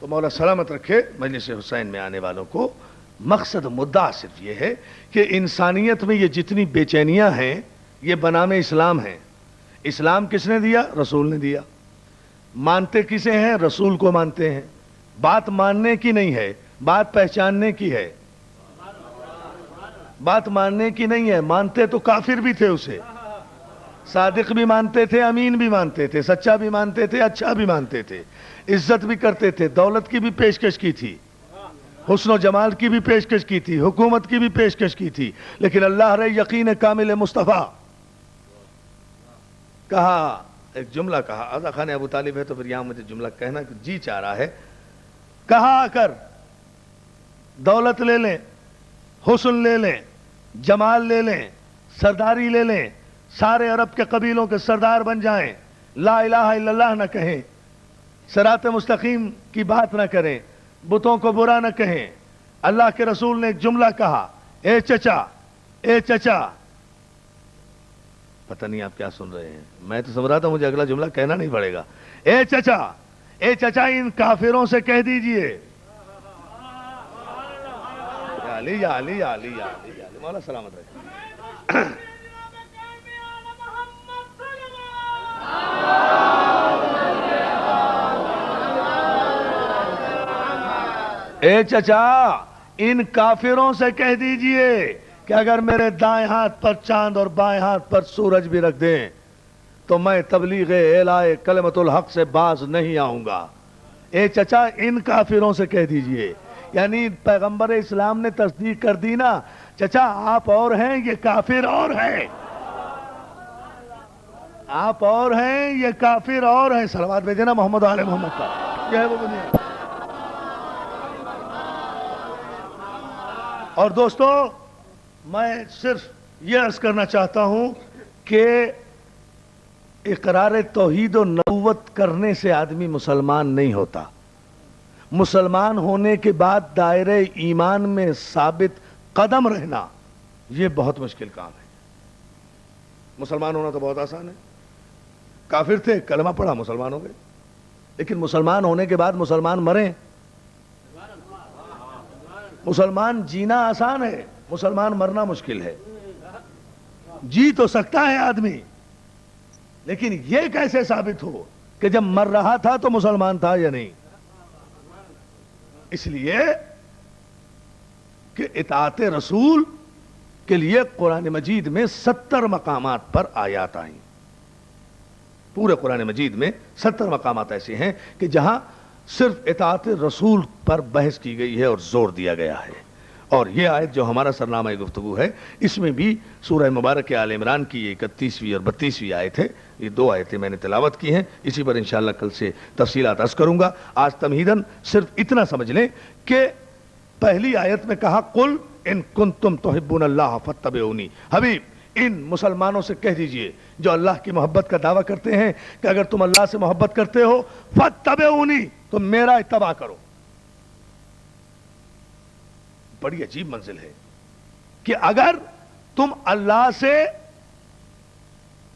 تو مولا سلامت رکھے مجلس حسین میں آنے والوں کو مقصد مدعا صرف یہ ہے کہ انسانیت میں یہ جتنی بے چینیاں ہیں یہ بنام اسلام ہیں. اسلام کس نے دیا؟ رسول نے دیا. مانتے کسے ہیں؟ رسول کو مانتے ہیں. بات ماننے کی نہیں ہے، بات پہچاننے کی ہے. بات ماننے کی نہیں ہے. مانتے تو کافر بھی تھے اسے، صادق بھی مانتے تھے، امین بھی مانتے تھے، سچا بھی مانتے تھے، اچھا بھی مانتے تھے، عزت بھی کرتے تھے، دولت کی بھی پیشکش کی تھی، حسن و جمال کی بھی پیشکش کی تھی، حکومت کی بھی پیشکش کی تھی. لیکن اللہ رے یقین کامل مصطفیٰ کہا، ایک جملہ کہا. آزا خان ابو طالب ہے تو پھر یہاں مجھے جملہ کہنا جی چاہ رہا ہے. کہا کر دولت لے لیں، حسن لے لیں، جمال لے لیں، سرداری لے لیں، سارے عرب کے قبیلوں کے سردار بن جائیں، لا الہ الا اللہ نہ کہیں، صراط مستقیم کی بات نہ کریں، بتوں کو برا نہ کہیں. اللہ کے رسول نے ایک جملہ کہا، اے چچا، اے چچا. پتہ نہیں آپ کیا سن رہے ہیں، میں تو سمجھ رہا تھا مجھے اگلا جملہ کہنا نہیں پڑے گا. اے چچا، اے چچا ان کافروں سے کہہ دیجئے. یا علی یا علی یا علی یا علی یا علی. مولا سلامت رہے. اے چچا ان کافروں سے کہہ دیجئے کہ اگر میرے دائیں ہاتھ پر چاند اور بائیں ہاتھ پر سورج بھی رکھ دیں تو میں تبلیغ اعلائے کلمت الحق سے باز نہیں آؤں گا. اے چچا ان کافروں سے کہہ دیجئے. یعنی پیغمبر اسلام نے تصدیق کر دی نا، چچا آپ اور ہیں، یہ کافر اور ہیں. آپ اور ہیں، یہ کافر اور ہیں. صلوات بھیجے نا محمد آل محمد کا. یہ ہے وہ بنیاد. اور دوستو میں صرف یہ عرض کرنا چاہتا ہوں کہ اقرار توحید و نبوت کرنے سے آدمی مسلمان نہیں ہوتا. مسلمان ہونے کے بعد دائرہ ایمان میں ثابت قدم رہنا یہ بہت مشکل کام ہے. مسلمان ہونا تو بہت آسان ہے. کافر تھے، کلمہ پڑھا، مسلمان ہو گئے. لیکن مسلمان ہونے کے بعد مسلمان مریں. مسلمان جینا آسان ہے، مسلمان مرنا مشکل ہے. جی تو سکتا ہے آدمی، لیکن یہ کیسے ثابت ہو کہ جب مر رہا تھا تو مسلمان تھا یا نہیں؟ اس لیے کہ اطاعت رسول کے لیے قرآن مجید میں 70 مقامات پر آیات آئیں. پورے قرآن مجید میں 70 مقامات ایسے ہیں کہ جہاں صرف اطاعت رسول پر بحث کی گئی ہے اور زور دیا گیا ہے. اور یہ آیت جو ہمارا سرنامہ گفتگو ہے اس میں بھی سورہ مبارک آل عمران کی 31ویں اور 32ویں آیت ہے. یہ 2 آیتیں میں نے تلاوت کی ہیں. اسی پر انشاءاللہ کل سے تفصیلات عرض کروں گا. آج تمہیداً صرف اتنا سمجھ لیں کہ پہلی آیت میں کہا قل ان کنتم تحبون اللہ فاتبعونی. حبیب ان مسلمانوں سے کہہ دیجئے جو اللہ کی محبت کا دعویٰ کرتے ہیں کہ اگر تم اللہ سے محبت کرتے ہو فاتبعونی، تم میرا اتباع کرو. بڑی عجیب منزل ہے کہ اگر تم اللہ سے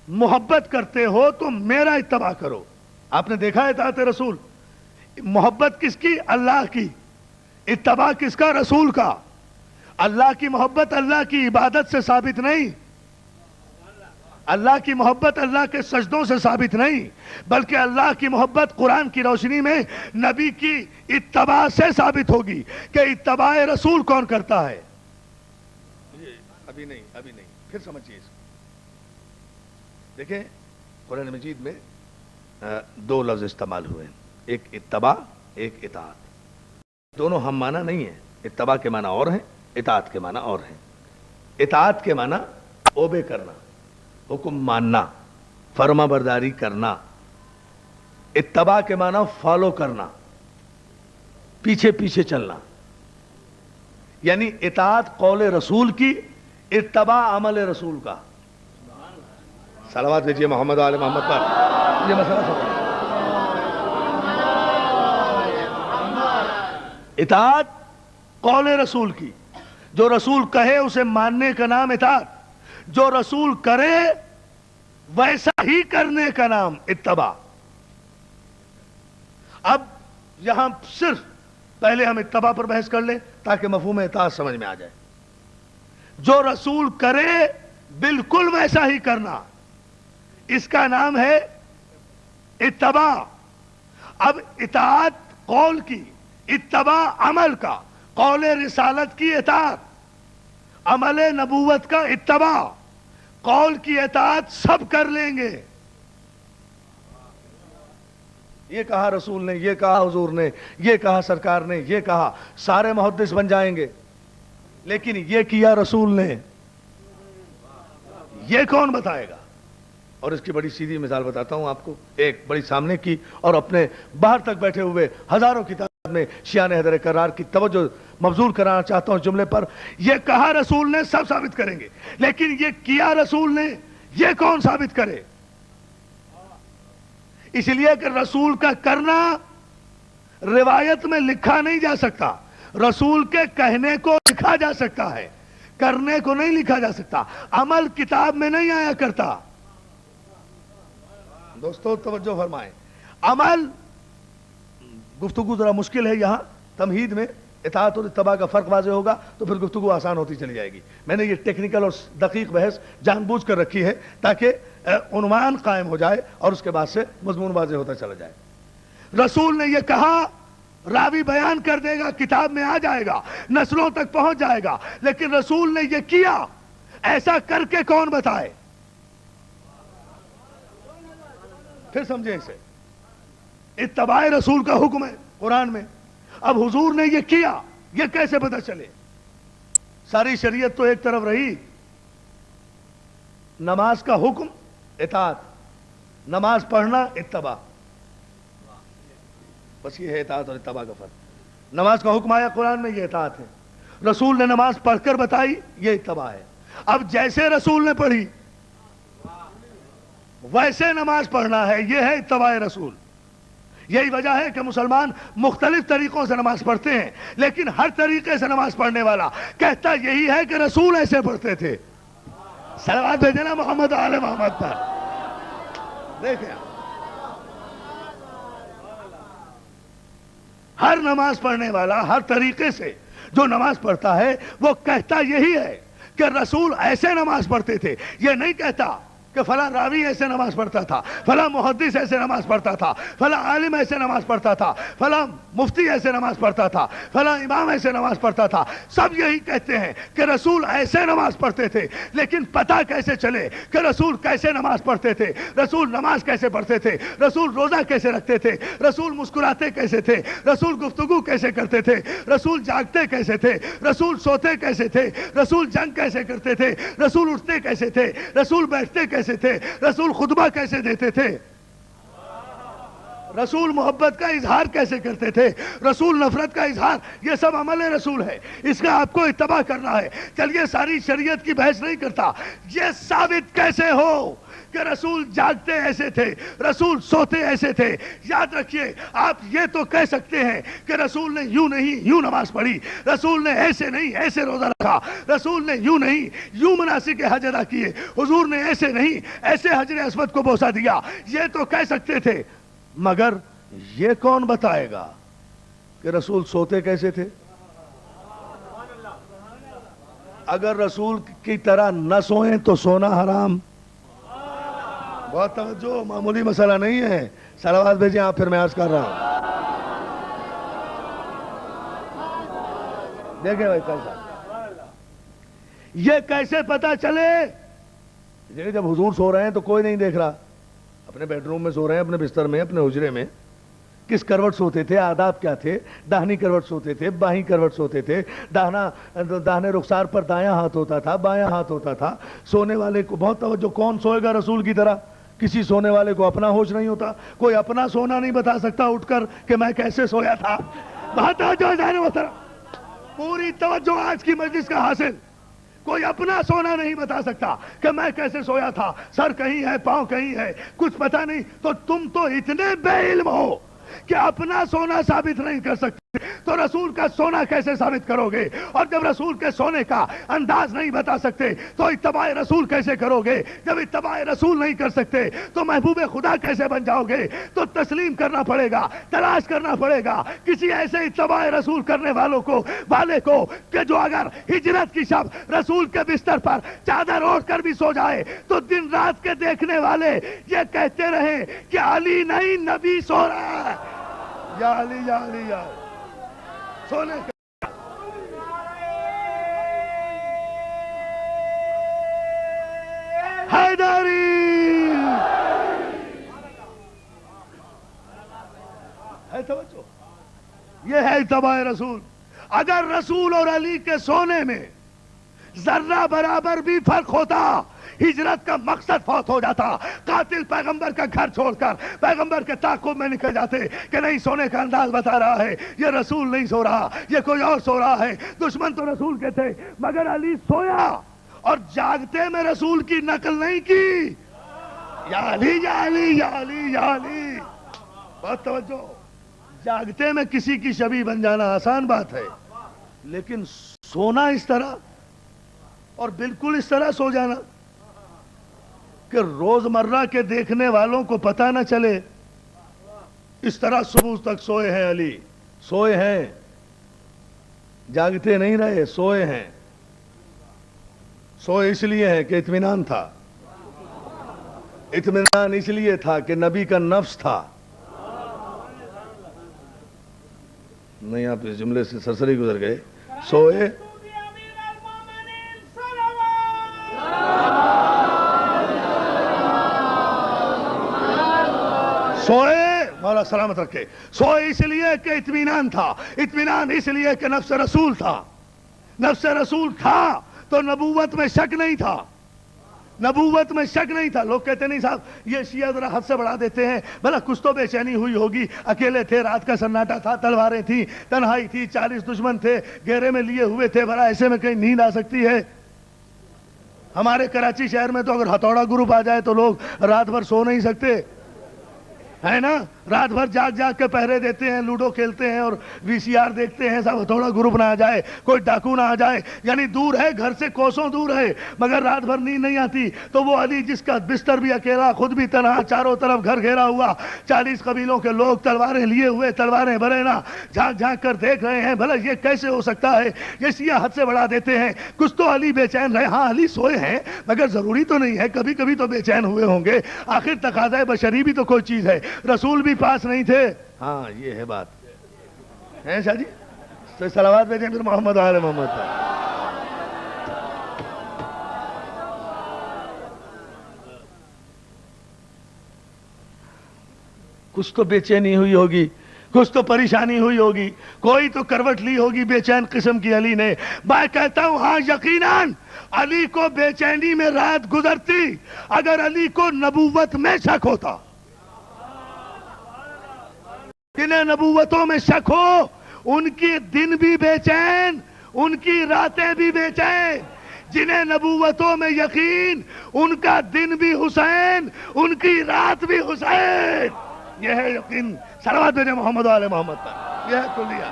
محبت کرتے ہو تو میرا اتباع کرو. آپ نے دیکھا ہے اطاعت رسول، محبت کس کی؟ اللہ کی. اتباع کس کا؟ رسول کا. اللہ کی محبت اللہ کی عبادت سے ثابت نہیں، اللہ کی محبت اللہ کے سجدوں سے ثابت نہیں، بلکہ اللہ کی محبت قرآن کی روشنی میں نبی کی اتباع سے ثابت ہوگی کہ اتباع رسول کون کرتا ہے. ابھی نہیں پھر سمجھیے اس کو. دیکھیں قرآن مجید میں 2 لفظ استعمال ہوئے ہیں، ایک اتباع، ایک اطاعت. دونوں ہم معنی نہیں ہیں. اتباع کے معنی اور ہیں، اطاعت کے معنی اور ہیں. اطاعت کے معنی اوبے کرنا، حکم ماننا، فرما برداری کرنا. اتباع کے معنی فالو کرنا، پیچھے پیچھے چلنا. یعنی اطاعت قول رسول کی، اتباع عمل رسول کا. صلوات بھیجیے محمد آل محمد پر. یہ مسئلہ سمجھ. اطاعت قول رسول کی، جو رسول کہے اسے ماننے کا نام اطاعت، جو رسول کرے ویسا ہی کرنے کا نام اتباع. اب یہاں صرف پہلے ہم اتباع پر بحث کر لیں تاکہ مفہوم اطاعت سمجھ میں آ جائے. جو رسول کرے بالکل ویسا ہی کرنا، اس کا نام ہے اتباع. اب اطاعت قول کی، اتباع عمل کا. قول رسالت کی اطاعت، عمل نبوت کا اتباع. قول کی اطاعت سب کر لیں گے. یہ کہا رسول نے، یہ کہا حضور نے، یہ کہا سرکار نے، یہ کہا، سارے محدث بن جائیں گے. لیکن یہ کیا رسول نے، یہ کون بتائے گا؟ اور اس کی بڑی سیدھی مثال بتاتا ہوں آپ کو، ایک بڑی سامنے کی اور اپنے باہر تک بیٹھے ہوئے ہزاروں کی تعداد میں شیعان حیدر کرار کی توجہ مبذول کرانا چاہتا ہوں اس جملے پر. یہ کہا رسول نے سب ثابت کریں گے، لیکن یہ کیا رسول نے، یہ کون ثابت کرے؟ اس لیے کہ رسول کا کرنا روایت میں لکھا نہیں جا سکتا. رسول کے کہنے کو لکھا جا سکتا ہے، کرنے کو نہیں لکھا جا سکتا. عمل کتاب میں نہیں آیا کرتا. دوستو توجہ فرمائیں. عمل، گفتگو ذرا مشکل ہے یہاں تمہید میں. اطاعت اور اتباع کا فرق واضح ہوگا تو پھر گفتگو آسان ہوتی چلی جائے گی. میں نے یہ ٹیکنیکل اور دقیق بحث جان بوجھ کر رکھی ہے تاکہ عنوان قائم ہو جائے اور اس کے بعد سے مضمون واضح ہوتا چلا جائے. رسول نے یہ کہا، راوی بیان کر دے گا، کتاب میں آ جائے گا، نسلوں تک پہنچ جائے گا. لیکن رسول نے یہ کیا، ایسا کر کے کون بتائے؟ پھر سمجھیں اسے. اتباع رسول کا حکم ہے قرآن میں. اب حضور نے یہ کیا، یہ کیسے پتہ چلے؟ ساری شریعت تو ایک طرف رہی. نماز کا حکم اطاعت، نماز پڑھنا اتباع. بس یہ ہے اطاعت اور اتباع کا فرق. نماز کا حکم آیا قرآن میں، یہ اطاعت ہے. رسول نے نماز پڑھ کر بتائی، یہ اتباع ہے. اب جیسے رسول نے پڑھی ویسے نماز پڑھنا ہے، یہ ہے اتباع رسول. یہی وجہ ہے کہ مسلمان مختلف طریقوں سے نماز پڑھتے ہیں، لیکن ہر طریقے سے نماز پڑھنے والا کہتا یہی ہے کہ رسول ایسے پڑھتے تھے. صلوات بھیجیں نا محمد آل محمد پر. دیکھیں، ہر نماز پڑھنے والا ہر طریقے سے جو نماز پڑھتا ہے وہ کہتا یہی ہے کہ رسول ایسے نماز پڑھتے تھے. یہ نہیں کہتا کہ فلاں راوی ایسے نماز پڑھتا تھا، فلاں محدث ایسے نماز پڑھتا تھا، فلاں عالم ایسے نماز پڑھتا تھا، فلاں مفتی ایسے نماز پڑھتا تھا، فلاں امام ایسے نماز پڑھتا تھا. سب یہی کہتے ہیں کہ رسول ایسے نماز پڑھتے تھے. لیکن پتہ کیسے چلے کہ رسول کیسے نماز پڑھتے تھے؟ رسول نماز کیسے پڑھتے تھے؟ رسول روزہ کیسے رکھتے تھے؟ رسول مسکراتے کیسے تھے؟ رسول گفتگو کیسے کرتے تھے؟ رسول جاگتے کیسے تھے؟ رسول سوتے کیسے تھے؟ رسول جنگ کیسے کرتے تھے؟ رسول اٹھتے کیسے تھے؟ رسول بیٹھتے کیسے تھے؟ رسول خطبہ کیسے دیتے تھے؟ رسول محبت کا اظہار کیسے کرتے تھے؟ رسول نفرت کا اظہار، یہ سب عمل رسول ہے. اس کا آپ کو اتباع کرنا ہے. چلیے ساری شریعت کی بحث نہیں کرتا. یہ ثابت کیسے ہو کہ رسول جاگتے ایسے تھے، رسول سوتے ایسے تھے؟ یاد رکھیے، آپ یہ تو کہہ سکتے ہیں کہ رسول نے یوں نہیں یوں نماز پڑھی، رسول نے ایسے نہیں ایسے روزہ رکھا، رسول نے یوں نہیں یوں مناسک حج ادا کیے، حضور نے ایسے نہیں ایسے حجر اسود کو بوسہ دیا. یہ تو کہہ سکتے تھے، مگر یہ کون بتائے گا کہ رسول سوتے کیسے تھے؟ اگر رسول کی طرح نہ سوئیں تو سونا حرام. بہت توجہ، معمولی مسئلہ نہیں ہے. صلوات بھیجیں آپ، پھر میں عرض کر رہا ہوں. دیکھیں بھائی کیسا، یہ کیسے پتا چلے؟ جب حضور سو رہے ہیں تو کوئی نہیں دیکھ رہا، اپنے بیڈ روم میں سو رہے ہیں، اپنے بستر میں، اپنے حجرے میں. کس کروٹ سوتے تھے؟ آداب کیا تھے؟ داہنی کروٹ سوتے تھے، بائیں کروٹ سوتے تھے. داہنے رخسار پر دایاں ہاتھ ہوتا تھا، بایاں ہاتھ ہوتا تھا. سونے والے کو بہت توجہ، کون سوئے گا رسول کی طرح؟ کسی سونے والے کو اپنا ہوش نہیں ہوتا. کوئی اپنا سونا نہیں بتا سکتا اٹھ کر کہ میں کیسے سویا تھا. بہت توجہ، پوری توجہ آج کی مجلس کا حاصل. کوئی اپنا سونا نہیں بتا سکتا کہ میں کیسے سویا تھا، سر کہیں ہے، پاؤں کہیں ہے، کچھ پتہ نہیں. تو تم تو اتنے بے علم ہو کہ اپنا سونا ثابت نہیں کر سکتے. تو رسول کا سونا کیسے ثابت کرو گے؟ اور جب رسول کے سونے کا انداز نہیں بتا سکتے تو اتباع رسول کیسے کرو گے؟ جب اتباع رسول نہیں کر سکتے تو محبوب خدا کیسے بن جاؤ گے؟ تو تسلیم کرنا پڑے گا، تلاش کرنا پڑے گا کسی ایسے اتباع رسول کرنے والے کو کہ جو اگر ہجرت کی شب رسول کے بستر پر چادر اوڑھ کر بھی سو جائے تو دن رات کے دیکھنے والے یہ کہتے رہے کہ علی نہیں نبی سو رہا ہے، یا علی یا علی یا سونے کا حیدری ہے توجہ، یہ ہے اتباع رسول۔ اگر رسول اور علی کے سونے میں ذرہ برابر بھی فرق ہوتا، ہجرت کا مقصد فوت ہو جاتا، قاتل پیغمبر کا گھر چھوڑ کر پیغمبر کے تعاقب میں نکل جاتے کہ نہیں سونے کا انداز بتا رہا ہے، یہ رسول نہیں سو رہا، یہ کوئی اور سو رہا ہے۔ دشمن تو رسول کے تھے، مگر علی سویا اور جاگتے میں رسول کی نقل نہیں کی، یا علی یا علی یا علی یا علی۔ بہت توجہ، جاگتے میں کسی کی شبیہ بن جانا آسان بات ہے، لیکن سونا اس طرح اور بالکل اس طرح سو جانا کہ روزمرہ کے دیکھنے والوں کو پتہ نہ چلے، اس طرح صبح تک سوئے ہیں علی، سوئے ہیں، جاگتے نہیں رہے، سوئے ہیں۔ سوئے اس لیے ہیں کہ اطمینان تھا، اطمینان اس لیے تھا کہ نبی کا نفس تھا۔ نہیں، آپ اس جملے سے سرسری گزر گئے۔ سوئے مولا سلامت رکھے، سوئے اس لیے کہ اطمینان تھا، اطمینان اس لیے کہ نفس رسول تھا، نفس رسول تھا تو نبوت میں شک نہیں تھا، نبوت میں شک نہیں تھا۔ لوگ کہتے نہیں صاحب یہ شیعہ ذرا حد سے بڑھا دیتے ہیں، بھلا کچھ تو بے چینی ہوئی ہوگی، اکیلے تھے، رات کا سناٹا تھا، تلواریں تھیں، تنہائی تھی، 40 دشمن تھے، گھیرے میں لیے ہوئے تھے، بھلا ایسے میں کہیں نیند آ سکتی ہے؟ ہمارے کراچی شہر میں تو اگر ہتھوڑا گروپ آ جائے تو لوگ رات بھر سو نہیں سکتے، ہے نا؟ رات بھر جاگ جاگ کے پہرے دیتے ہیں، لوڈو کھیلتے ہیں اور وی سی آر دیکھتے ہیں، سب تھوڑا گروپ نہ آ جائے، کوئی ڈاکو نہ آ جائے، یعنی دور ہے، گھر سے کوسوں دور ہے، مگر رات بھر نیند نہیں آتی۔ تو وہ علی جس کا بستر بھی اکیلا، خود بھی تنہا، چاروں طرف گھر گھیرا ہوا، 40 قبیلوں کے لوگ تلواریں لیے ہوئے، تلواریں برینا جھانک جھانک کر دیکھ رہے ہیں، بھلا یہ کیسے ہو سکتا ہے؟ یہ شیعہ حد سے بڑھا دیتے ہیں۔ کچھ تو علی بے چین رہے، ہاں علی سوئے ہیں، مگر ضروری تو نہیں ہے، کبھی کبھی تو بے چین ہوئے ہوں گے، آخر تقاضۂ بشری بھی تو کوئی چیز ہے، رسول بھی پاس نہیں تھے۔ ہاں یہ ہے بات، ہیں شاہ جی؟ تو صلوات بھیجیں پھر محمد آل محمد پر۔ کچھ تو بے چینی ہوئی ہوگی، کچھ تو پریشانی ہوئی ہوگی، کوئی تو کروٹ لی ہوگی بے چین قسم کی علی نے۔ میں کہتا ہوں ہاں یقیناً علی کو بے چینی میں رات گزرتی اگر علی کو نبوت میں شک ہوتا۔ جنہیں نبوتوں میں شک ہو ان کی دن بھی بے چین، ان کی راتیں بھی بے چین۔ جنہیں نبوتوں میں یقین، ان کا دن بھی حسین، ان کی رات بھی حسین۔ یہ ہے یقین۔ صلوات بھیجیں محمد و آل محمد پر، یہ ہے کلیہ۔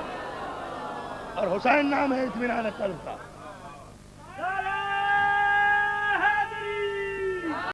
اور حسین نام ہے اطمینان قلب کا۔